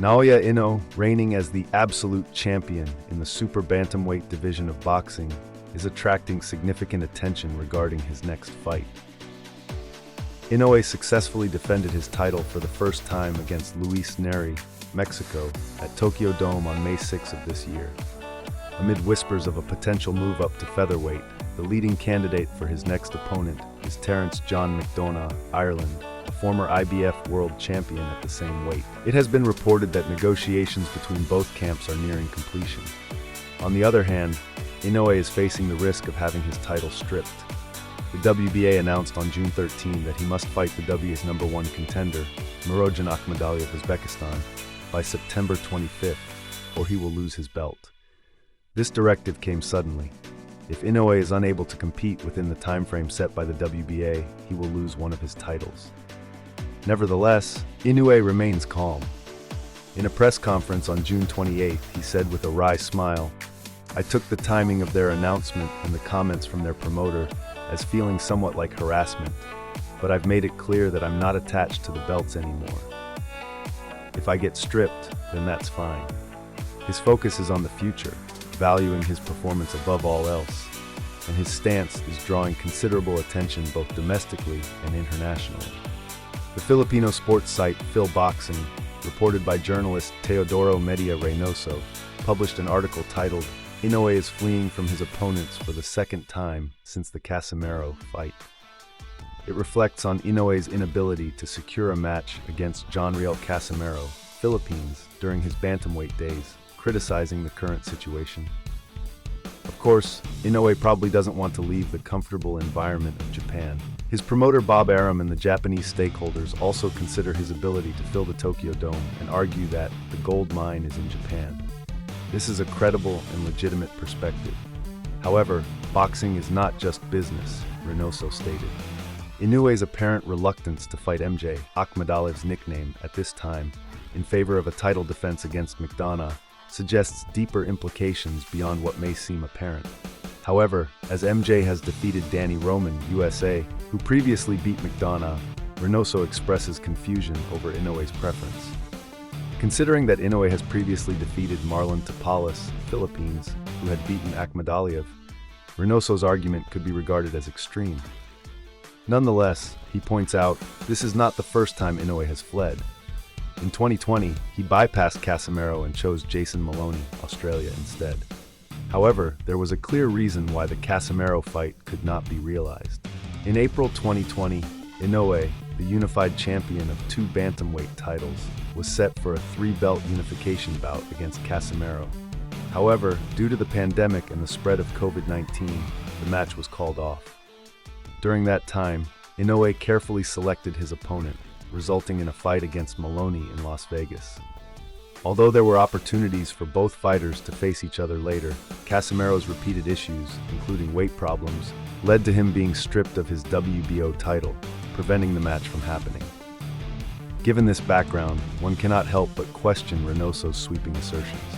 Naoya Inoue, reigning as the absolute champion in the super bantamweight division of boxing, is attracting significant attention regarding his next fight. Inoue successfully defended his title for the first time against Luis Nery, Mexico, at Tokyo Dome on May 6 of this year. Amid whispers of a potential move up to featherweight, the leading candidate for his next opponent is Terrence John McDonagh, Ireland, a former IBF world champion at the same weight. It has been reported that negotiations between both camps are nearing completion. On the other hand, Inoue is facing the risk of having his title stripped. The WBA announced on June 13 that he must fight the WBA's #1 contender, Murodjon Akhmadaliev of Uzbekistan, by September 25th, or he will lose his belt. This directive came suddenly. If Inoue is unable to compete within the timeframe set by the WBA, he will lose one of his titles. Nevertheless, Inoue remains calm. In a press conference on June 28, he said with a wry smile, "I took the timing of their announcement and the comments from their promoter as feeling somewhat like harassment, but I've made it clear that I'm not attached to the belts anymore. If I get stripped, then that's fine." His focus is on the future, valuing his performance above all else, and his stance is drawing considerable attention both domestically and internationally. The Filipino sports site Phil Boxing, reported by journalist Teodoro Medina Reynoso, published an article titled, "Inoue is fleeing from his opponents for the second time since the Casimero fight." It reflects on Inoue's inability to secure a match against Jonriel Casimero, Philippines, during his bantamweight days, criticizing the current situation. Of course, Inoue probably doesn't want to leave the comfortable environment of Japan. His promoter Bob Arum and the Japanese stakeholders also consider his ability to fill the Tokyo Dome and argue that the gold mine is in Japan. This is a credible and legitimate perspective. However, boxing is not just business, Reynoso stated. Inoue's apparent reluctance to fight MJ, Akhmadaliev's nickname, at this time, in favor of a title defense against McDonagh, suggests deeper implications beyond what may seem apparent. However, as MJ has defeated Danny Roman, USA, who previously beat McDonagh, Reynoso expresses confusion over Inoue's preference. Considering that Inoue has previously defeated Marlon Tapales, Philippines, who had beaten Akhmadaliev, Reynoso's argument could be regarded as extreme. Nonetheless, he points out, this is not the first time Inoue has fled. In 2020, he bypassed Casimero and chose Jason Maloney, Australia, instead. However, there was a clear reason why the Casimero fight could not be realized. In April 2020, Inoue, the unified champion of 2 bantamweight titles, was set for a 3-belt unification bout against Casimero. However, due to the pandemic and the spread of COVID-19, the match was called off. During that time, Inoue carefully selected his opponent, resulting in a fight against Maloney in Las Vegas. Although there were opportunities for both fighters to face each other later, Casimero's repeated issues, including weight problems, led to him being stripped of his WBO title, preventing the match from happening. Given this background, one cannot help but question Reynoso's sweeping assertions.